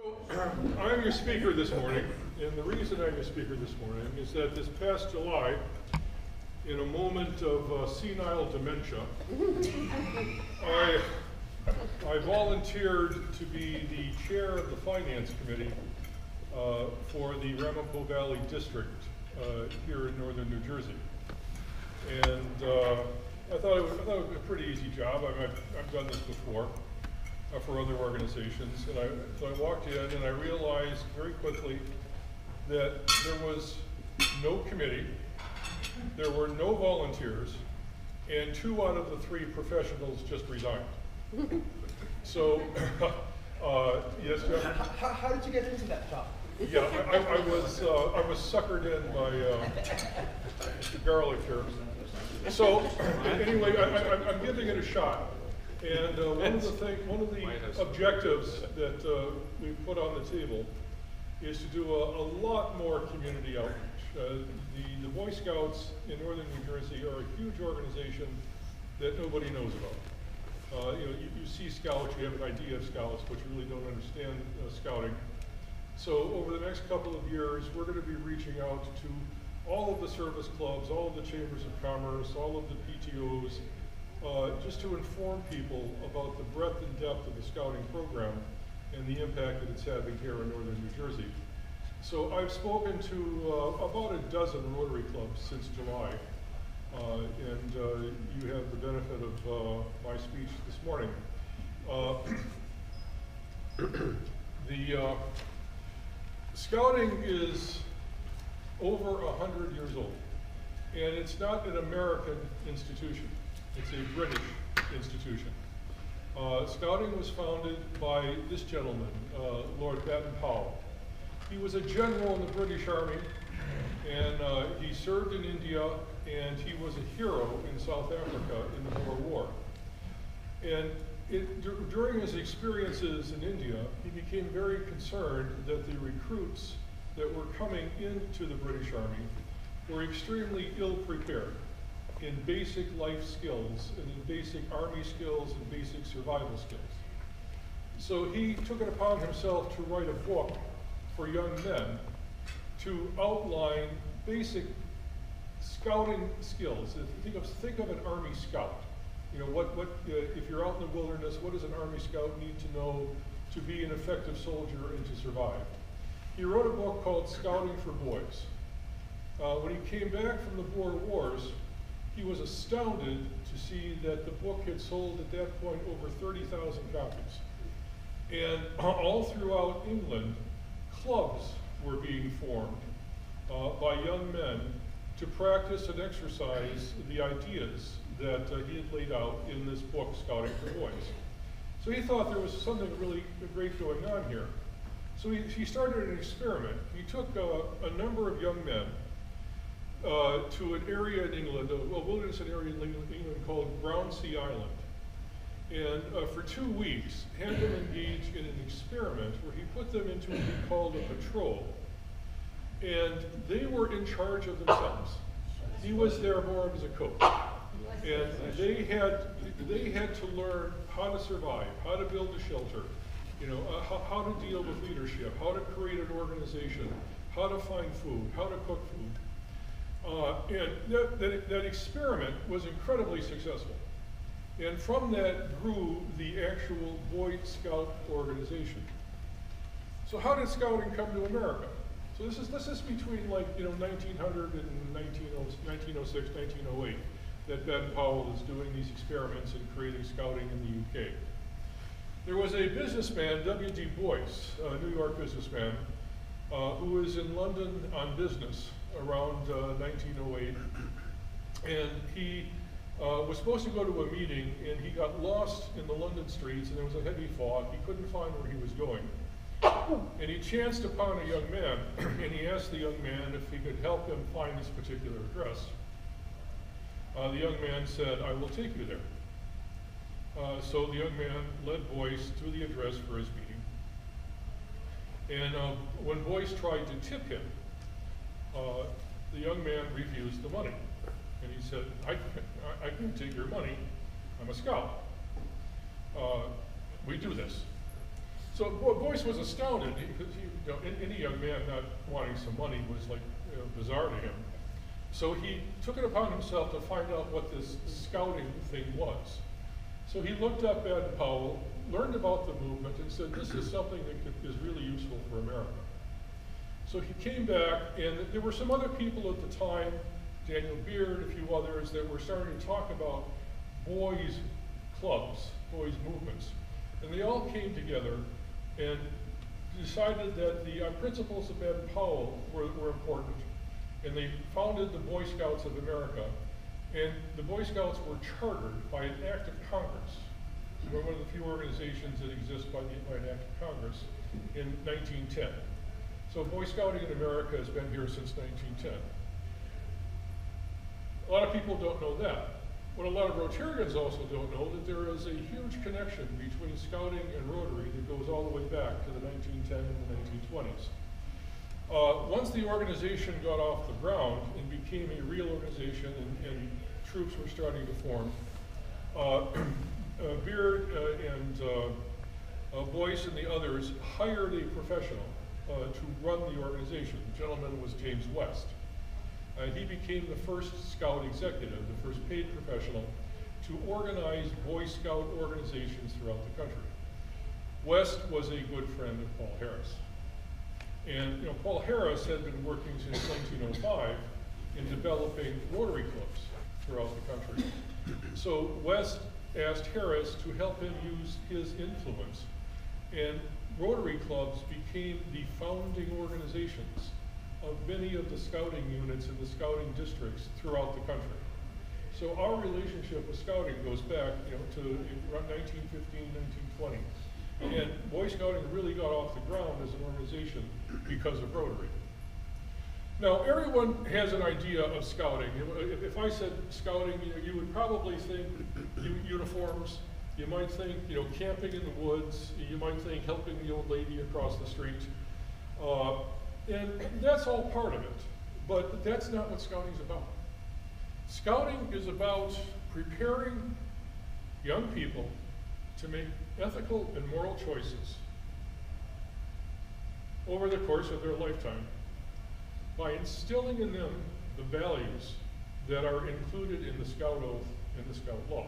So, I'm your speaker this morning, and the reason I'm your speaker this morning is that this past July, in a moment of senile dementia, I volunteered to be the chair of the Finance Committee for the Ramapo Valley District here in northern New Jersey. And I thought it was a pretty easy job. I've done this before for other organizations. And so I walked in and I realized very quickly that there was no committee, there were no volunteers, and 2 out of the 3 professionals just resigned. So, yes, Jeff? How did you get into that job? Yeah, I was suckered in by Mr. Garlic here. So anyway, I'm giving it a shot, and one of the objectives that we put on the table is to do a lot more community outreach. The Boy Scouts in northern New Jersey are a huge organization that nobody knows about. You see Scouts, you have an idea of Scouts, but you really don't understand Scouting. So over the next couple of years, we're going to be reaching out to all of the service clubs, all of the chambers of commerce, all of the PTOs, just to inform people about the breadth and depth of the Scouting program and the impact that it's having here in northern New Jersey. So I've spoken to about a dozen Rotary clubs since July, and you have the benefit of my speech this morning. Scouting is over 100 years old, and it's not an American institution, it's a British institution. Scouting was founded by this gentleman, Lord Baden-Powell. He was a general in the British Army, and he served in India, and he was a hero in South Africa in the Boer War. And during his experiences in India, he became very concerned that the recruits that were coming into the British Army were extremely ill-prepared in basic life skills, and in basic army skills, and basic survival skills. So he took it upon himself to write a book for young men to outline basic scouting skills. Think of an Army scout. You know, if you're out in the wilderness, what does an Army scout need to know to be an effective soldier and to survive? He wrote a book called Scouting for Boys. When he came back from the Boer Wars, he was astounded to see that the book had sold at that point over 30,000 copies. And all throughout England, clubs were being formed by young men to practice and exercise the ideas that he had laid out in this book, Scouting for Boys. So he thought there was something really great going on here. So he started an experiment. He took a number of young men to an area in England, a wilderness area in England called Brownsea Island. And for 2 weeks, had them engage in an experiment where he put them into what he called a patrol. And they were in charge of themselves. He was there more as a coach. And they had to learn how to survive, how to build a shelter, how to deal with leadership, how to create an organization, how to find food, how to cook food. And that experiment was incredibly successful. And from that grew the actual Boy Scout organization. So how did Scouting come to America? So this is between 1900 and 1906, 1908 that Baden-Powell is doing these experiments and creating Scouting in the UK. There was a businessman, W.D. Boyce, a New York businessman, who was in London on business around 1908, and he was supposed to go to a meeting, and he got lost in the London streets, and there was a heavy fog. He couldn't find where he was going. And he chanced upon a young man, and he asked the young man if he could help him find this particular address. The young man said, "I will take you there." So the young man led Boyce to the address for his meeting. And when Boyce tried to tip him, the young man refused the money. And he said, I can take your money. I'm a scout. We do this. So Boyce was astounded, because any young man not wanting some money was like bizarre to him. So he took it upon himself to find out what this scouting thing was. So he looked up Ed Powell, learned about the movement, and said, this is something that is really useful for America. So he came back, and there were some other people at the time, Daniel Beard, a few others, that were starting to talk about boys' clubs, boys' movements. And they all came together and decided that the principles of Ed Powell were important. And they founded the Boy Scouts of America. And the Boy Scouts were chartered by an act of Congress. We're one of the few organizations that exist by an act of Congress in 1910. So Boy Scouting in America has been here since 1910. A lot of people don't know that. What a lot of Rotarians also don't know, that there is a huge connection between Scouting and Rotary that goes all the way back to the 1910 and the 1920s. Once the organization got off the ground and became a real organization and troops were starting to form, Beard and Boyce and the others hired a professional to run the organization. The gentleman was James West. He became the first Scout executive, the first paid professional to organize Boy Scout organizations throughout the country. West was a good friend of Paul Harris. And Paul Harris had been working since 1905 in developing Rotary clubs throughout the country. So West asked Harris to help him use his influence, and Rotary clubs became the founding organizations of many of the scouting units in the scouting districts throughout the country. So our relationship with scouting goes back to around 1915, 1920. And Boy Scouting really got off the ground as an organization because of Rotary. Now, everyone has an idea of scouting. If I said scouting, you would probably think uniforms. You might think, camping in the woods. You might think helping the old lady across the street. And that's all part of it, but that's not what scouting is about. Scouting is about preparing young people to make ethical and moral choices over the course of their lifetime by instilling in them the values that are included in the Scout Oath and the Scout Law.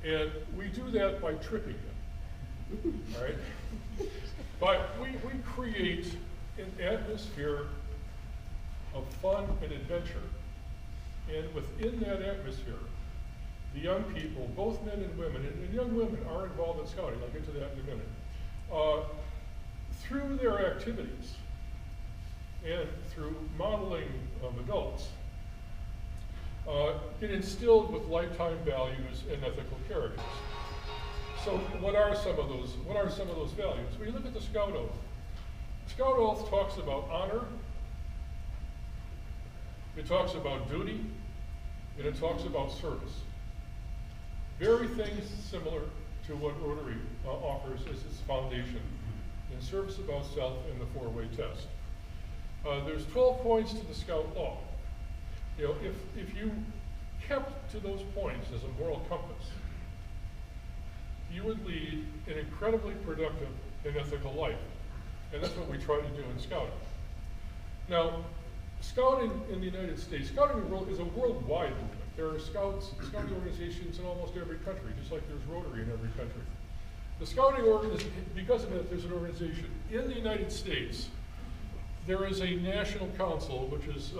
And we do that by tricking them, all right? But we create an atmosphere of fun and adventure. And within that atmosphere, the young people, both men and women, and young women are involved in scouting, I'll get to that in a minute, through their activities and through modeling of adults, get instilled with lifetime values and ethical characters. So what are some of those values? When you look at the Scout Oath, Scout Oath talks about honor, it talks about duty, and it talks about service. Very things similar to what Rotary offers as its foundation in service about self and the four-way test. There's 12 points to the Scout Law. If you kept to those points as a moral compass, you would lead an incredibly productive and ethical life. And that's what we try to do in scouting. Now, scouting in the United States, scouting is a worldwide movement. There are scouting organizations in almost every country, just like there's Rotary in every country. The scouting organization, because of that, there's an organization. In the United States, there is a national council, which is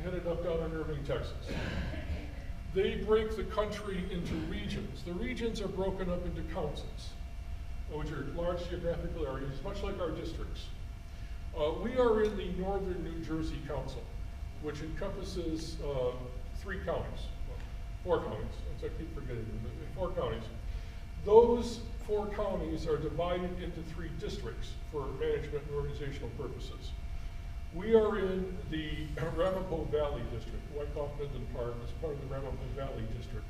headed up down in Irving, Texas. They break the country into regions. The regions are broken up into councils, which are large geographical areas, much like our districts. We are in the Northern New Jersey Council, which encompasses 4 counties. I keep forgetting them, 4 counties. Those 4 counties are divided into 3 districts for management and organizational purposes. We are in the Ramapo Valley District. Wyckoff Midland Park is part of the Ramapo Valley District.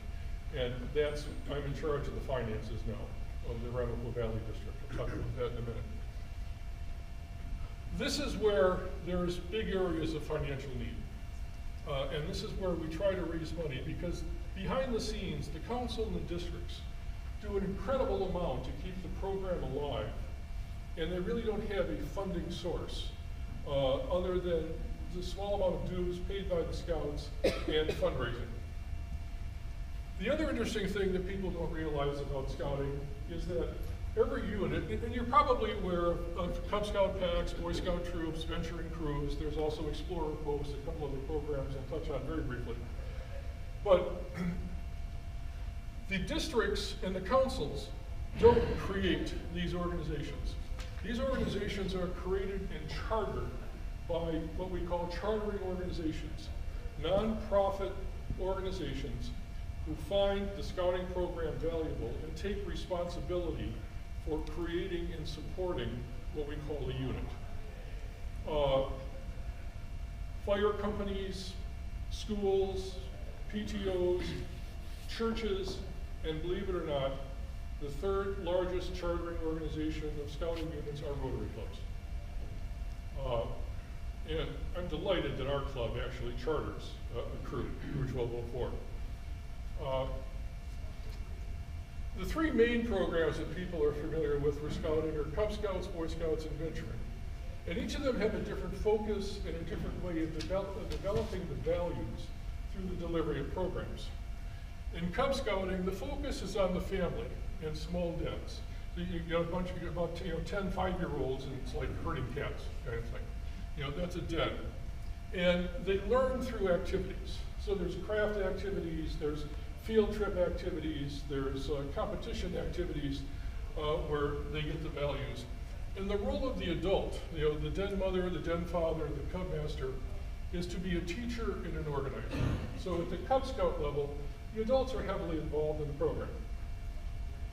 And I'm in charge of the finances now of the Ramapo Valley District. I'll talk about that in a minute. This is where there's big areas of financial need. And this is where we try to raise money, because behind the scenes, the council and the districts do an incredible amount to keep the program alive and they really don't have a funding source other than the small amount of dues paid by the Scouts and fundraising. The other interesting thing that people don't realize about Scouting is that every unit, and you're probably aware of Cub Scout packs, Boy Scout troops, venturing crews, there's also Explorer posts, a couple other programs I'll touch on very briefly. But the districts and the councils don't create these organizations. These organizations are created and chartered by what we call chartering organizations, nonprofit organizations who find the Scouting program valuable and take responsibility for creating and supporting what we call a unit. Fire companies, schools, PTOs, churches, and believe it or not, the third largest chartering organization of Scouting units are Rotary clubs. And I'm delighted that our club actually charters a crew, Crew 1204. The three main programs that people are familiar with for Scouting are Cub Scouts, Boy Scouts, and venturing. And each of them have a different focus and a different way of developing the values through the delivery of programs. In Cub Scouting, the focus is on the family and small dens. So you get a bunch of about 10 5-year-olds, and it's like herding cats kind of thing. That's a den. And they learn through activities. So there's craft activities, there's field trip activities, there's competition activities where they get the values. And the role of the adult, the den mother, the den father, the cub master, is to be a teacher and an organizer. So at the Cub Scout level, the adults are heavily involved in the program.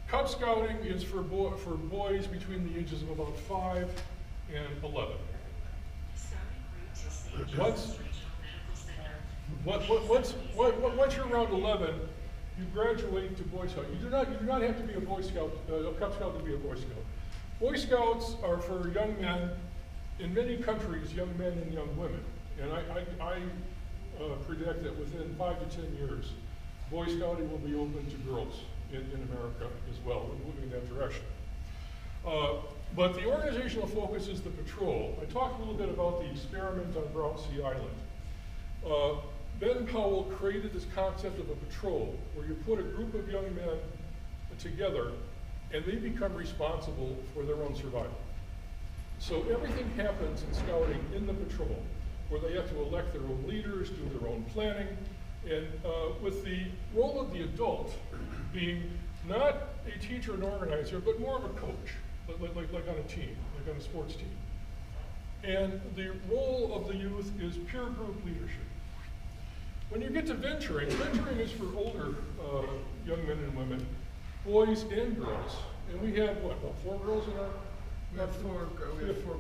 Cub Scouting is for boys between the ages of about 5 and 11. Once you're around 11, you graduate to Boy Scout. You do not have to be a Boy Scout, a Cub Scout to be a Boy Scout. Boy Scouts are for young men, in many countries, young men and young women. And I predict that within 5 to 10 years, Boy Scouting will be open to girls in America as well. We're moving in that direction. But the organizational focus is the patrol. I talked a little bit about the experiment on Brownsea Island. Ben Powell created this concept of a patrol where you put a group of young men together and they become responsible for their own survival. So everything happens in Scouting in the patrol where they have to elect their own leaders, do their own planning, and with the role of the adult being not a teacher and organizer, but more of a coach, like on a team, like on a sports team. And the role of the youth is peer group leadership. When you get to venturing is for older young men and women, boys and girls. And we have, what, about 4 girls in our? We have 4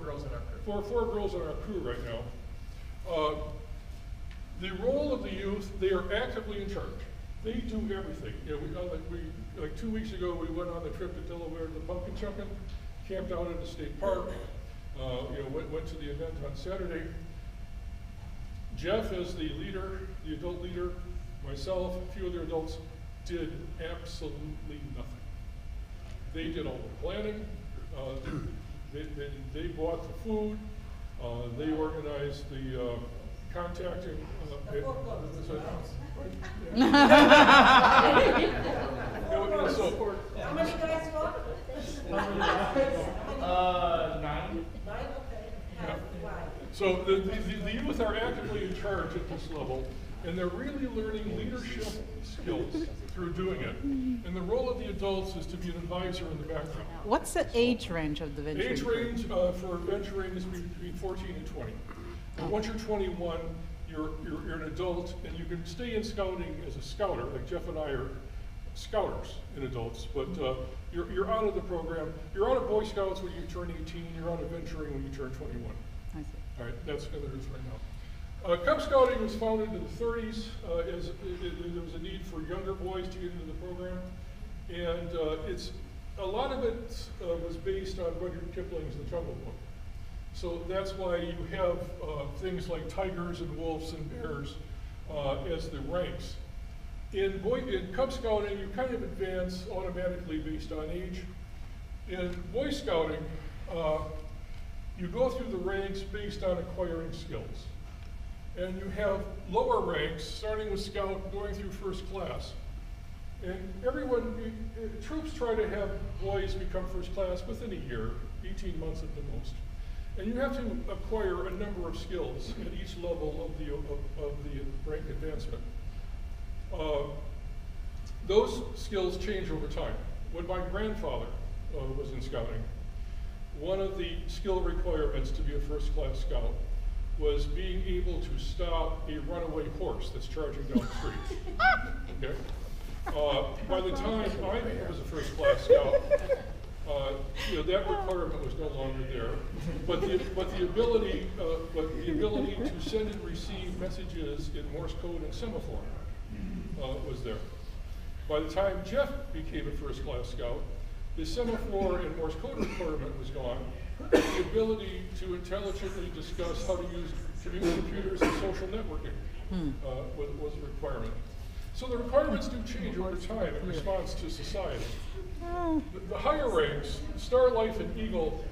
girls in our crew. Four girls in our crew right now. The role of the youth, they are actively in charge. They do everything. Like 2 weeks ago, we went on the trip to Delaware to the pumpkin chucking, camped out at the state park, went to the event on Saturday. Jeff is the leader, the adult leader, myself, a few other adults did absolutely nothing. They did all the planning, they bought the food, they organized the contacting. How many guys go? 9. Yeah. So the youth are actively in charge at this level, and they're really learning leadership skills through doing it. And the role of the adults is to be an advisor in the background. What's the age range of the venturing? Age range for venturing is between 14 and 20. And once you're 21, you're an adult, and you can stay in Scouting as a scouter, like Jeff and I are scouters in adults, but you're out of the program. You're out of Boy Scouts when you turn 18, you're out of venturing when you turn 21. I see. All right, that's how it is right now. Cub Scouting was founded in the 30s. There was a need for younger boys to get into the program, and a lot of it was based on Rudyard Kipling's The Jungle Book. So that's why you have things like tigers and wolves and bears as the ranks. In Cub Scouting, you kind of advance automatically based on age. In Boy Scouting, you go through the ranks based on acquiring skills. And you have lower ranks, starting with scout, going through first class. And troops try to have boys become first class within a year, 18 months at the most. And you have to acquire a number of skills at each level of the rank advancement. Those skills change over time. When my grandfather was in scouting, one of the skill requirements to be a first class scout was being able to stop a runaway horse that's charging down the street. Okay? By the time I was a first class scout, that requirement was no longer there. But the ability to send and receive messages in Morse code and semaphore was there. By the time Jeff became a first class scout, the semaphore and Morse code requirement was gone. The ability to intelligently discuss how to use computers and social networking was a requirement. So the requirements do change over time in response to society. The higher ranks, Star, Life, and Eagle,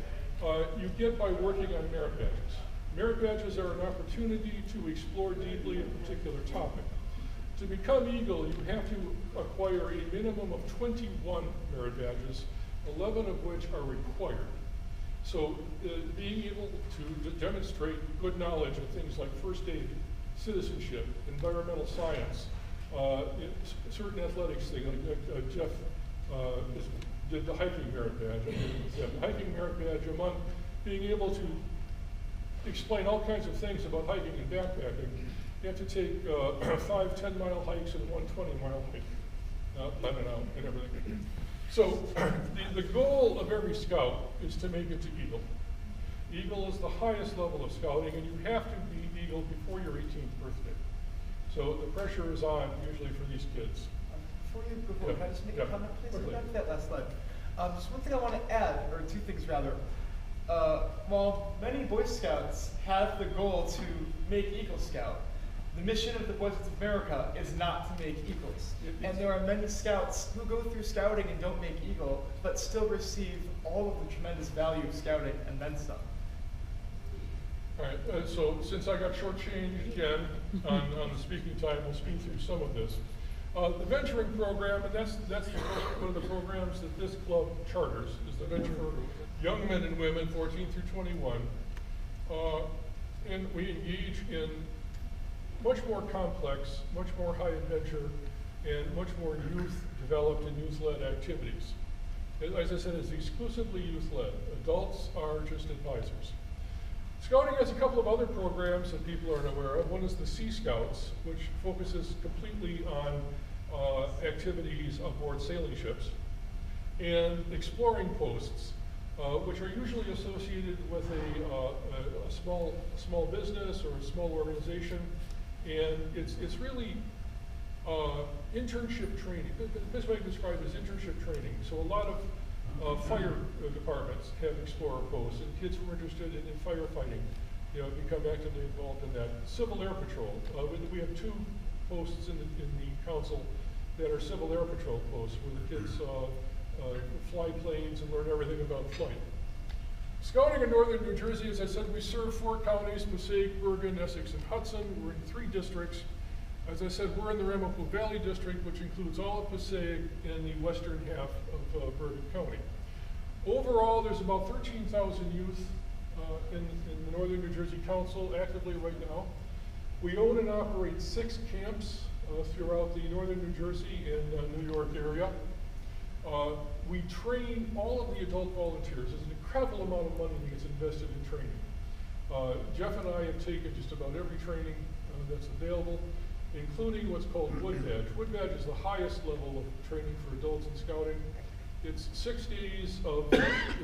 you get by working on merit badges. Merit badges are an opportunity to explore deeply a particular topic. To become Eagle, you have to acquire a minimum of 21 merit badges, 11 of which are required. So being able to demonstrate good knowledge of things like first aid, citizenship, environmental science, certain athletics things, like Jeff did the hiking merit badge. The hiking merit badge, among being able to explain all kinds of things about hiking and backpacking, you have to take 5 10-mile hikes and 1 20-mile hike, let it out and everything. So the goal of every scout is to make it to Eagle. Eagle is the highest level of scouting, and you have to be Eagle before your 18th birthday. So the pressure is on usually for these kids. Before you go forward, can I just make a comment, please? Quickly. Back to that last slide. Just one thing I want to add, or two things rather. While many Boy Scouts have the goal to make Eagle Scout, the mission of the Boy Scouts of America is not to make Eagles. And there are many Scouts who go through scouting and don't make Eagle, but still receive all of the tremendous value of scouting and then some. All right, so since I got shortchanged again on the speaking time, we'll speak through some of this. The venturing program, and that's one of the programs that this club charters, is the venture for young men and women, 14 through 21. And we engage in much more complex, much more high adventure, and much more youth-developed and youth-led activities. As I said, it's exclusively youth-led. Adults are just advisors. Scouting has a couple of other programs that people aren't aware of. One is the Sea Scouts, which focuses completely on activities aboard sailing ships, and exploring posts, which are usually associated with a small business or a small organization, and it's really internship training. The best way to describe it is internship training. So a lot of fire departments have explorer posts, and kids who are interested in firefighting, become actively involved in that. Civil Air Patrol. We have 2 posts in the council that are Civil Air Patrol posts, where the kids fly planes and learn everything about flight. Scouting in northern New Jersey, as I said, we serve 4 counties: Passaic, Bergen, Essex, and Hudson. We're in 3 districts. As I said, we're in the Ramapo Valley District, which includes all of Passaic and the western half of Bergen County. Overall, there's about 13,000 youth in the Northern New Jersey Council actively right now. We own and operate 6 camps throughout the Northern New Jersey and New York area. We train all of the adult volunteers. There's an incredible amount of money that gets invested in training. Jeff and I have taken just about every training that's available, including what's called Wood Badge. Wood Badge is the highest level of training for adults in scouting. It's 6 days of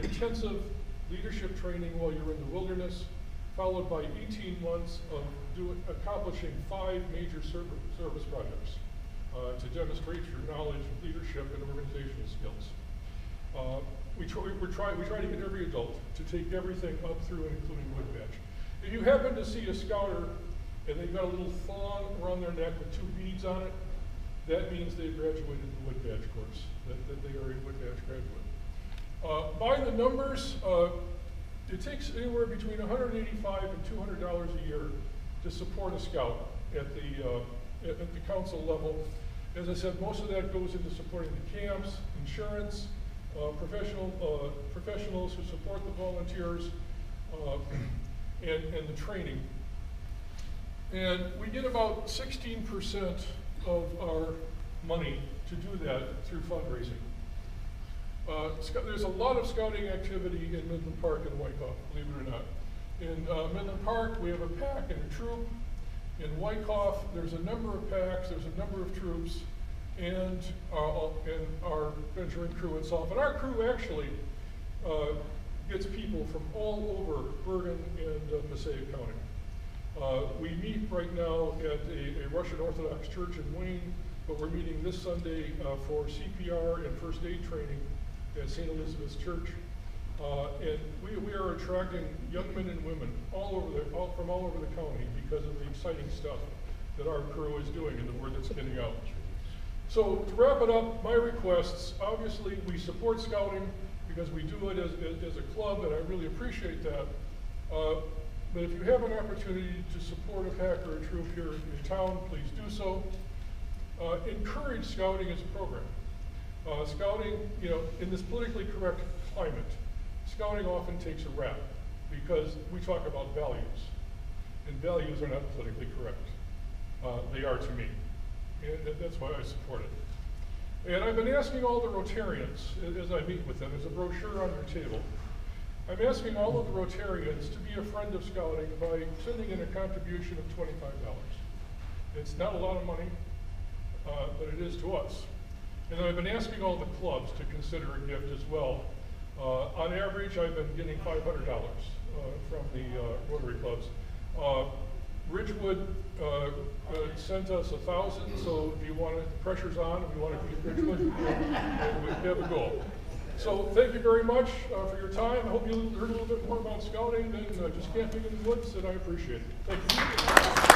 intensive leadership training while you're in the wilderness, followed by 18 months of accomplishing 5 major service projects to demonstrate your knowledge of leadership and organizational skills. We try to get every adult to take everything up through and including Wood Badge. If you happen to see a scouter and they've got a little thong around their neck with 2 beads on it, that means they've graduated the Wood Badge course, that they are a Wood Badge graduate. By the numbers, It takes anywhere between $185 and $200 a year to support a scout at the council level. As I said, most of that goes into supporting the camps, insurance, professionals who support the volunteers, and the training. And we get about 16% of our money to do that through fundraising. There's a lot of scouting activity in Midland Park and Wyckoff, believe it or not. In Midland Park, we have a pack and a troop. In Wyckoff, there's a number of packs, there's a number of troops, and our venturing crew itself. And our crew actually gets people from all over Bergen and Passaic County. We meet right now at a Russian Orthodox church in Wayne, but we're meeting this Sunday for CPR and first aid training at St. Elizabeth's Church. And we are attracting young men and women from all over the county because of the exciting stuff that our crew is doing and the word that's getting out. So to wrap it up, my requests, obviously we support scouting because we do it as a club, and I really appreciate that. But if you have an opportunity to support a pack or a troop here in town, please do so. Encourage scouting as a program. Scouting, in this politically correct climate, scouting often takes a rap because we talk about values, and values are not politically correct. They are to me, and that's why I support it. And I've been asking all the Rotarians, as I meet with them, there's a brochure on your table. I'm asking all of the Rotarians to be a friend of scouting by sending in a contribution of $25. It's not a lot of money, but it is to us. And then I've been asking all the clubs to consider a gift as well. On average, I've been getting $500 from the Rotary clubs. Ridgewood sent us 1,000, so if you want it, the pressure's on, if you want to beat Ridgewood, we have a goal. So thank you very much for your time. I hope you heard a little bit more about scouting than just camping in the woods, and I appreciate it. Thank you.